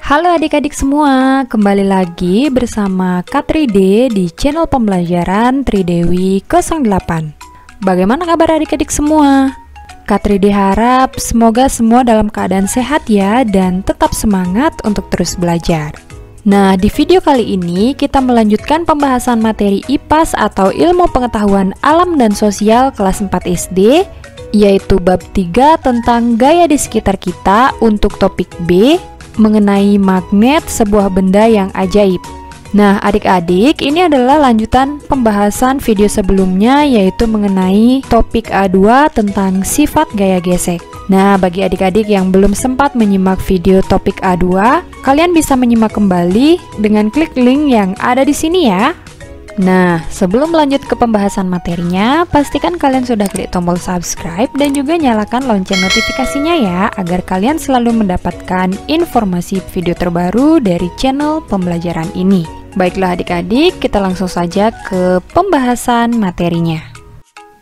Halo adik-adik semua, kembali lagi bersama Kak 3D di channel pembelajaran Tridewi 08. Bagaimana kabar adik-adik semua? Kak 3D harap semoga semua dalam keadaan sehat ya dan tetap semangat untuk terus belajar. Nah, di video kali ini kita melanjutkan pembahasan materi IPAS atau Ilmu Pengetahuan Alam dan Sosial kelas 4 SD, yaitu bab 3 tentang gaya di sekitar kita untuk topik B, mengenai magnet sebuah benda yang ajaib. Nah, adik-adik, ini adalah lanjutan pembahasan video sebelumnya, yaitu mengenai topik A2 tentang sifat gaya gesek. Nah, bagi adik-adik yang belum sempat menyimak video topik A2, kalian bisa menyimak kembali dengan klik link yang ada di sini ya. Nah, sebelum lanjut ke pembahasan materinya, pastikan kalian sudah klik tombol subscribe dan juga nyalakan lonceng notifikasinya ya, agar kalian selalu mendapatkan informasi video terbaru dari channel pembelajaran ini. Baiklah adik-adik, kita langsung saja ke pembahasan materinya.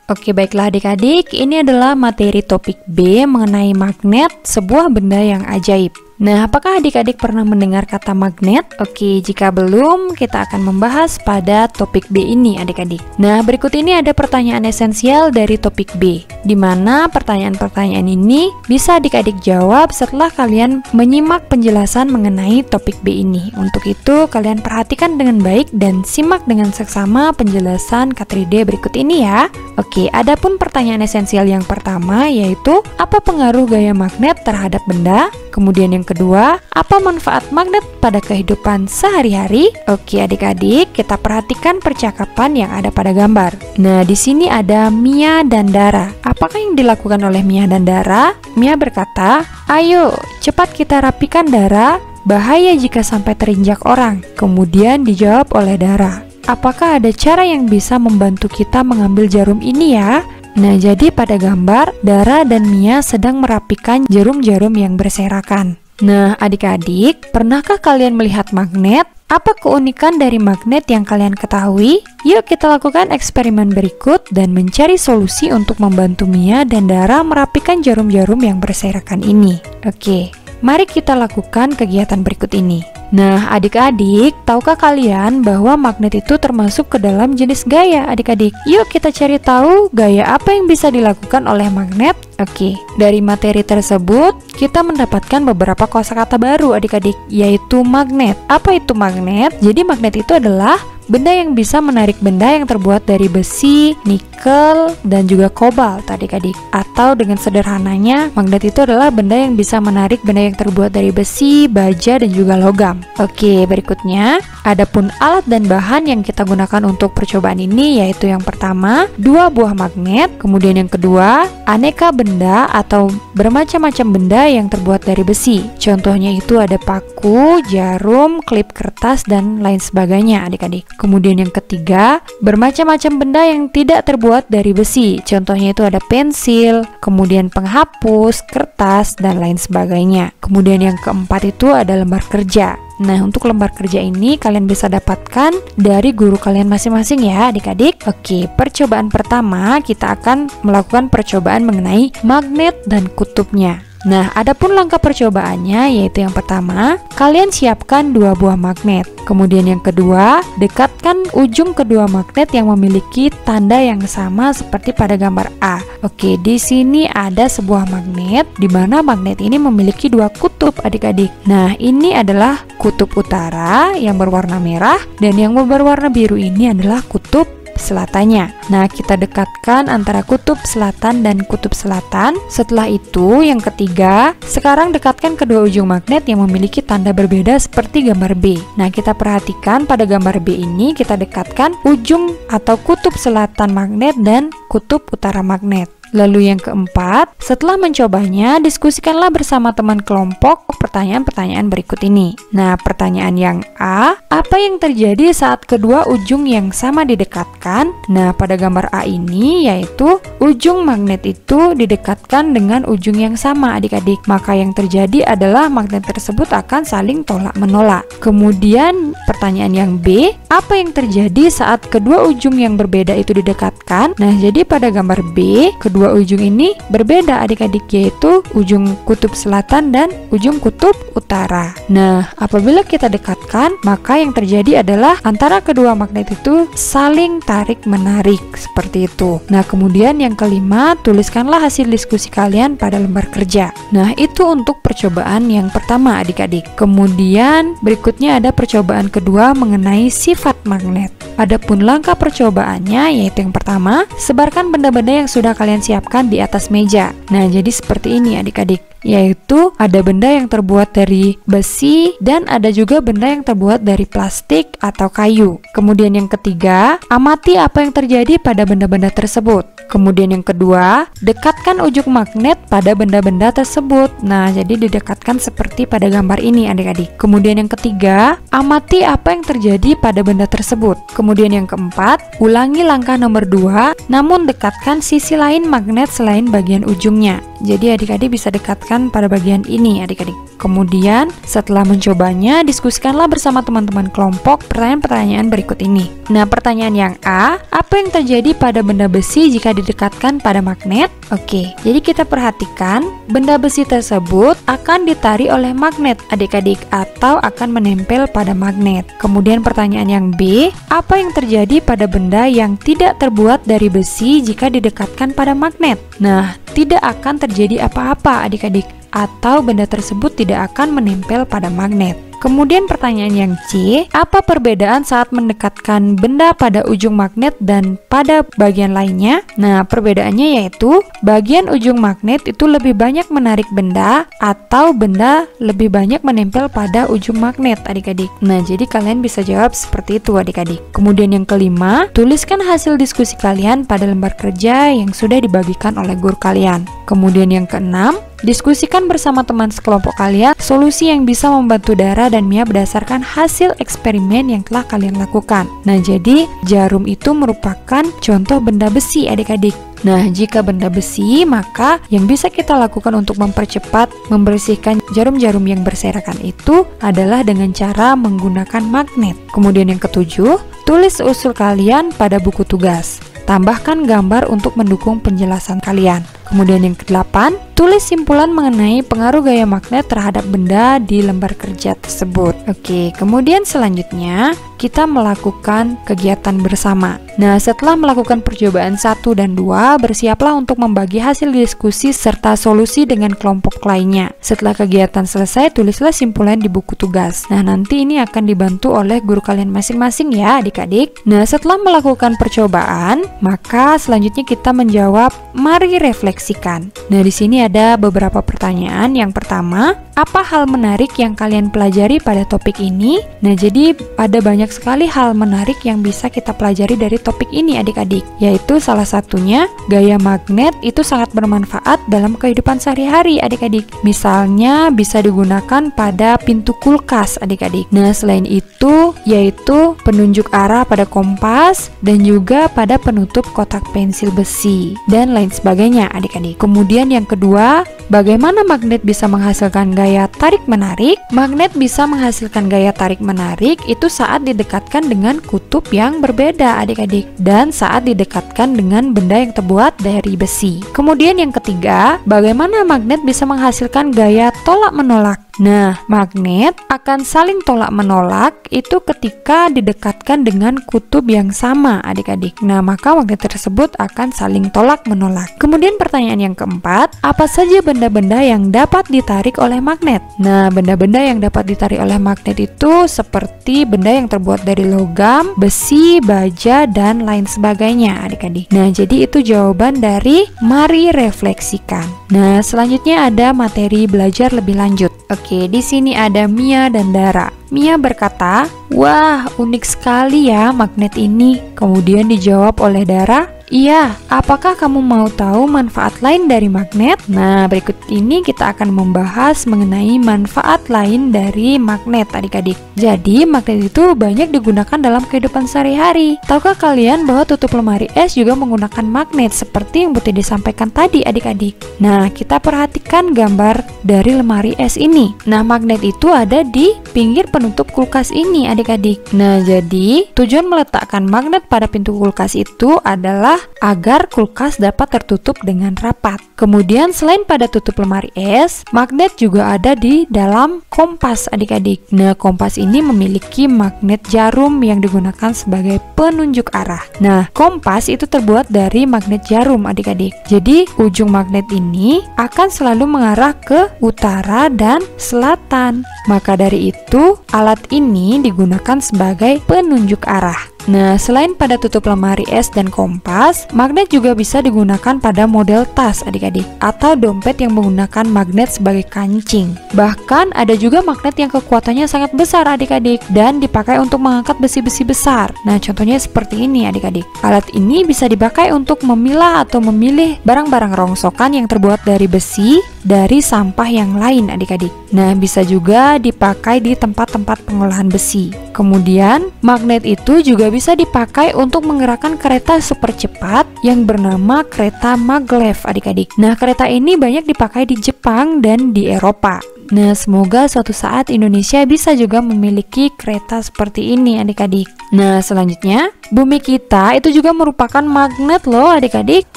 Oke, baiklah adik-adik, ini adalah materi topik B mengenai magnet, sebuah benda yang ajaib. Nah, apakah adik-adik pernah mendengar kata magnet? Oke, jika belum, kita akan membahas pada topik B ini adik-adik. Nah, berikut ini ada pertanyaan esensial dari topik B, di mana pertanyaan-pertanyaan ini bisa adik-adik jawab setelah kalian menyimak penjelasan mengenai topik B ini. Untuk itu, kalian perhatikan dengan baik dan simak dengan seksama penjelasan Kak 3D berikut ini ya. Oke, adapun pertanyaan esensial yang pertama yaitu, apa pengaruh gaya magnet terhadap benda? Kemudian yang kedua, apa manfaat magnet pada kehidupan sehari-hari? Oke adik-adik, kita perhatikan percakapan yang ada pada gambar. Nah, di sini ada Mia dan Dara. Apakah yang dilakukan oleh Mia dan Dara? Mia berkata, "Ayo, cepat kita rapikan Dara, bahaya jika sampai terinjak orang." Kemudian dijawab oleh Dara, "Apakah ada cara yang bisa membantu kita mengambil jarum ini ya?" Nah, jadi pada gambar, Dara dan Mia sedang merapikan jarum-jarum yang berserakan. Nah, adik-adik, pernahkah kalian melihat magnet? Apa keunikan dari magnet yang kalian ketahui? Yuk kita lakukan eksperimen berikut dan mencari solusi untuk membantu Mia dan Dara merapikan jarum-jarum yang berserakan ini. Oke, mari kita lakukan kegiatan berikut ini. Nah, adik-adik, tahukah kalian bahwa magnet itu termasuk ke dalam jenis gaya adik-adik? Yuk kita cari tahu gaya apa yang bisa dilakukan oleh magnet. Oke, dari materi tersebut kita mendapatkan beberapa kosakata baru adik-adik, yaitu magnet. Apa itu magnet? Jadi magnet itu adalah benda yang bisa menarik benda yang terbuat dari besi, nikel, dan juga kobalt adik-adik. Atau dengan sederhananya, magnet itu adalah benda yang bisa menarik benda yang terbuat dari besi, baja, dan juga logam. Oke, berikutnya, adapun alat dan bahan yang kita gunakan untuk percobaan ini yaitu yang pertama, 2 buah magnet, kemudian yang kedua, aneka benda atau bermacam-macam benda yang terbuat dari besi. Contohnya itu ada paku, jarum, klip kertas, dan lain sebagainya adik-adik. Kemudian yang ketiga, bermacam-macam benda yang tidak terbuat dari besi. Contohnya itu ada pensil, kemudian penghapus, kertas, dan lain sebagainya. Kemudian yang keempat itu ada lembar kerja. Nah, untuk lembar kerja ini kalian bisa dapatkan dari guru kalian masing-masing ya adik-adik. Oke, percobaan pertama kita akan melakukan percobaan mengenai magnet dan kutubnya. Nah, adapun langkah percobaannya yaitu yang pertama, kalian siapkan 2 buah magnet. Kemudian yang kedua, dekatkan ujung kedua magnet yang memiliki tanda yang sama seperti pada gambar A. Oke, di sini ada sebuah magnet di mana magnet ini memiliki 2 kutub adik-adik. Nah, ini adalah kutub utara yang berwarna merah dan yang berwarna biru ini adalah kutub selatannya. Nah, kita dekatkan antara kutub selatan dan kutub selatan. Setelah itu, yang ketiga, sekarang dekatkan kedua ujung magnet yang memiliki tanda berbeda seperti gambar B. Nah, kita perhatikan pada gambar B ini kita dekatkan ujung atau kutub selatan magnet dan kutub utara magnet. Lalu yang keempat, setelah mencobanya, diskusikanlah bersama teman kelompok pertanyaan-pertanyaan berikut ini. Nah, pertanyaan yang A, apa yang terjadi saat kedua ujung yang sama didekatkan? Nah, pada gambar A ini yaitu ujung magnet itu didekatkan dengan ujung yang sama adik-adik. Maka yang terjadi adalah magnet tersebut akan saling tolak-menolak. Kemudian pertanyaan yang B, apa yang terjadi saat kedua ujung yang berbeda itu didekatkan? Nah, jadi pada gambar B, kedua kedua ujung ini berbeda adik-adik, yaitu ujung kutub selatan dan ujung kutub utara. Nah, apabila kita dekatkan, maka yang terjadi adalah antara kedua magnet itu saling tarik-menarik, seperti itu. Nah, kemudian yang kelima, tuliskanlah hasil diskusi kalian pada lembar kerja. Nah, itu untuk percobaan yang pertama adik-adik. Kemudian berikutnya ada percobaan kedua mengenai sifat magnet. Adapun langkah percobaannya yaitu yang pertama, sebarkan benda-benda yang sudah kalian siapkan di atas meja. Nah, jadi seperti ini adik-adik, yaitu ada benda yang terbuat dari besi dan ada juga benda yang terbuat dari plastik atau kayu. Kemudian yang ketiga, amati apa yang terjadi pada benda-benda tersebut. Kemudian yang kedua, dekatkan ujung magnet pada benda-benda tersebut. Nah, jadi didekatkan seperti pada gambar ini adik-adik. Kemudian yang ketiga, amati apa yang terjadi pada benda tersebut. Kemudian yang keempat, ulangi langkah nomor 2, namun dekatkan sisi lain magnet selain bagian ujungnya. Jadi adik-adik bisa dekatkan pada bagian ini adik-adik. Kemudian setelah mencobanya, diskusikanlah bersama teman-teman kelompok pertanyaan-pertanyaan berikut ini. Nah, pertanyaan yang A, apa yang terjadi pada benda besi jika didekatkan pada magnet? Oke, jadi kita perhatikan benda besi tersebut akan ditarik oleh magnet adik-adik atau akan menempel pada magnet. Kemudian pertanyaan yang B, apa yang terjadi pada benda yang tidak terbuat dari besi jika didekatkan pada magnet? Nah, tidak akan terjadi apa-apa adik-adik, atau benda tersebut tidak akan menempel pada magnet. Kemudian pertanyaan yang C, apa perbedaan saat mendekatkan benda pada ujung magnet dan pada bagian lainnya? Nah, perbedaannya yaitu bagian ujung magnet itu lebih banyak menarik benda atau benda lebih banyak menempel pada ujung magnet adik-adik. Nah, jadi kalian bisa jawab seperti itu adik-adik. Kemudian yang kelima, tuliskan hasil diskusi kalian pada lembar kerja yang sudah dibagikan oleh guru kalian. Kemudian yang keenam, diskusikan bersama teman sekelompok kalian solusi yang bisa membantu Dara dan Mia berdasarkan hasil eksperimen yang telah kalian lakukan. Nah, jadi jarum itu merupakan contoh benda besi adik-adik. Nah, jika benda besi, maka yang bisa kita lakukan untuk mempercepat membersihkan jarum-jarum yang berserakan itu adalah dengan cara menggunakan magnet. Kemudian yang ketujuh, tulis usul kalian pada buku tugas. Tambahkan gambar untuk mendukung penjelasan kalian. Kemudian yang ke-8, tulis simpulan mengenai pengaruh gaya magnet terhadap benda di lembar kerja tersebut. Oke, kemudian selanjutnya kita melakukan kegiatan bersama. Nah, setelah melakukan percobaan 1 dan 2, bersiaplah untuk membagi hasil diskusi serta solusi dengan kelompok lainnya. Setelah kegiatan selesai, tulislah simpulan di buku tugas. Nah, nanti ini akan dibantu oleh guru kalian masing-masing ya adik-adik. Nah, setelah melakukan percobaan, maka selanjutnya kita menjawab, mari refleksikan. Nah, di sini ada beberapa pertanyaan. Yang pertama, apa hal menarik yang kalian pelajari pada topik ini? Nah, jadi ada banyak sekali hal menarik yang bisa kita pelajari dari topik ini adik-adik, yaitu salah satunya gaya magnet itu sangat bermanfaat dalam kehidupan sehari-hari adik-adik. Misalnya bisa digunakan pada pintu kulkas adik-adik. Nah, selain itu yaitu penunjuk arah pada kompas dan juga pada penutup kotak pensil besi dan lain sebagainya adik-adik. Kemudian yang kedua, bagaimana magnet bisa menghasilkan gaya tarik-menarik? Magnet bisa menghasilkan gaya tarik-menarik itu saat didekatkan dengan kutub yang berbeda adik-adik dan saat didekatkan dengan benda yang terbuat dari besi. Kemudian yang ketiga, bagaimana magnet bisa menghasilkan gaya tolak-menolak? Nah, magnet akan saling tolak-menolak itu ketika didekatkan dengan kutub yang sama adik-adik. Nah, maka magnet tersebut akan saling tolak-menolak. Kemudian pertanyaan yang keempat, apa saja benda-benda yang dapat ditarik oleh magnet? Nah, benda-benda yang dapat ditarik oleh magnet itu seperti benda yang terbuat dari logam, besi, baja, dan lain sebagainya adik-adik. Nah, jadi itu jawaban dari mari refleksikan. Nah, selanjutnya ada materi belajar lebih lanjut. Oke, di sini ada Mia dan Dara. Mia berkata, "Wah, unik sekali ya magnet ini." Kemudian dijawab oleh Dara, "Iya, apakah kamu mau tahu manfaat lain dari magnet?" Nah, berikut ini kita akan membahas mengenai manfaat lain dari magnet adik-adik. Jadi, magnet itu banyak digunakan dalam kehidupan sehari-hari. Tahukah kalian bahwa tutup lemari es juga menggunakan magnet seperti yang Buti disampaikan tadi adik-adik? Nah, kita perhatikan gambar dari lemari es ini. Nah, magnet itu ada di pinggir penutup kulkas ini adik-adik. Nah, jadi tujuan meletakkan magnet pada pintu kulkas itu adalah agar kulkas dapat tertutup dengan rapat. Kemudian selain pada tutup lemari es, magnet juga ada di dalam kompas adik-adik. Nah, kompas ini memiliki magnet jarum yang digunakan sebagai penunjuk arah. Nah, kompas itu terbuat dari magnet jarum adik-adik. Jadi ujung magnet ini akan selalu mengarah ke utara dan selatan. Maka dari itu, alat ini digunakan sebagai penunjuk arah. Nah, selain pada tutup lemari es dan kompas, magnet juga bisa digunakan pada model tas adik-adik atau dompet yang menggunakan magnet sebagai kancing. Bahkan ada juga magnet yang kekuatannya sangat besar adik-adik dan dipakai untuk mengangkat besi-besi besar. Nah, contohnya seperti ini adik-adik. Alat ini bisa dipakai untuk memilah atau memilih barang-barang rongsokan yang terbuat dari besi dari sampah yang lain adik-adik. Nah, bisa juga dipakai di tempat-tempat pengolahan besi. Kemudian, magnet itu juga bisa dipakai untuk menggerakkan kereta super cepat yang bernama kereta maglev adik-adik. Nah, kereta ini banyak dipakai di Jepang dan di Eropa. Nah, semoga suatu saat Indonesia bisa juga memiliki kereta seperti ini adik-adik. Nah, selanjutnya, bumi kita itu juga merupakan magnet loh adik-adik.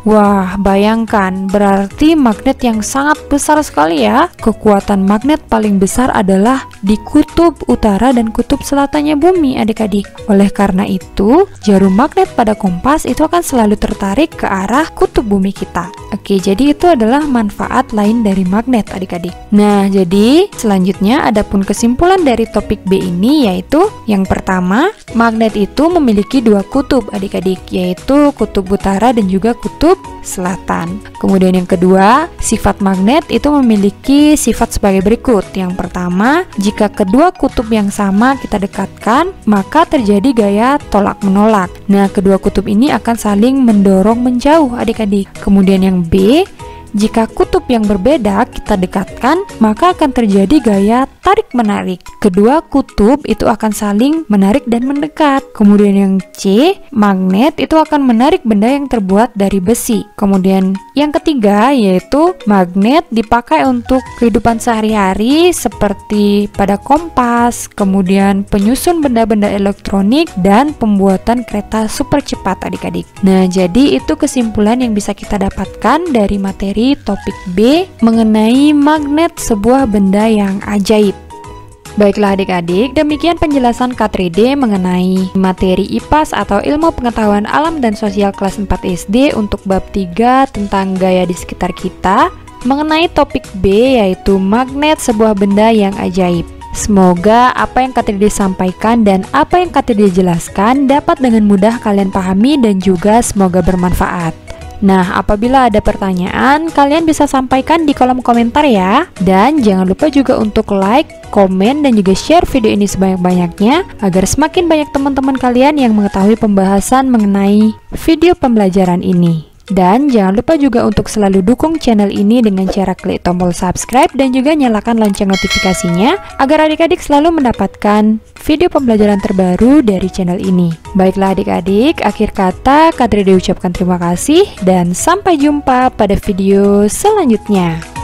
Wah, bayangkan, berarti magnet yang sangat besar sekali ya. Kekuatan magnet paling besar adalah di kutub utara dan kutub selatannya bumi adik-adik. Oleh karena itu, jarum magnet pada kompas itu akan selalu tertarik ke arah kutub bumi kita. Oke, jadi itu adalah manfaat lain dari magnet adik-adik. Nah, jadi selanjutnya adapun kesimpulan dari topik B ini yaitu yang pertama, magnet itu memiliki dua kutub adik-adik, yaitu kutub utara dan juga kutub selatan. Kemudian yang kedua, sifat magnet itu memiliki sifat sebagai berikut. Yang pertama, jika kedua kutub yang sama kita dekatkan, maka terjadi gaya tolak-menolak. Nah, kedua kutub ini akan saling mendorong menjauh adik-adik. Kemudian yang B, jika kutub yang berbeda kita dekatkan, maka akan terjadi gaya tarik-menarik. Kedua kutub itu akan saling menarik dan mendekat. Kemudian yang C, magnet itu akan menarik benda yang terbuat dari besi. Kemudian yang ketiga yaitu magnet dipakai untuk kehidupan sehari-hari seperti pada kompas, kemudian penyusun benda-benda elektronik dan pembuatan kereta super cepat adik-adik. Nah, jadi itu kesimpulan yang bisa kita dapatkan dari materi topik B mengenai magnet, sebuah benda yang ajaib. Baiklah adik-adik, demikian penjelasan K3D mengenai materi IPAS atau Ilmu Pengetahuan Alam dan Sosial kelas 4 SD untuk bab 3 tentang gaya di sekitar kita mengenai topik B yaitu magnet, sebuah benda yang ajaib. Semoga apa yang K3D sampaikan dan apa yang K3D jelaskan dapat dengan mudah kalian pahami dan juga semoga bermanfaat. Nah, apabila ada pertanyaan, kalian bisa sampaikan di kolom komentar ya. Dan jangan lupa juga untuk like, komen, dan juga share video ini sebanyak-banyaknya agar semakin banyak teman-teman kalian yang mengetahui pembahasan mengenai video pembelajaran ini. Dan jangan lupa juga untuk selalu dukung channel ini dengan cara klik tombol subscribe dan juga nyalakan lonceng notifikasinya agar adik-adik selalu mendapatkan video pembelajaran terbaru dari channel ini. Baiklah adik-adik, akhir kata K3D ucapkan terima kasih dan sampai jumpa pada video selanjutnya.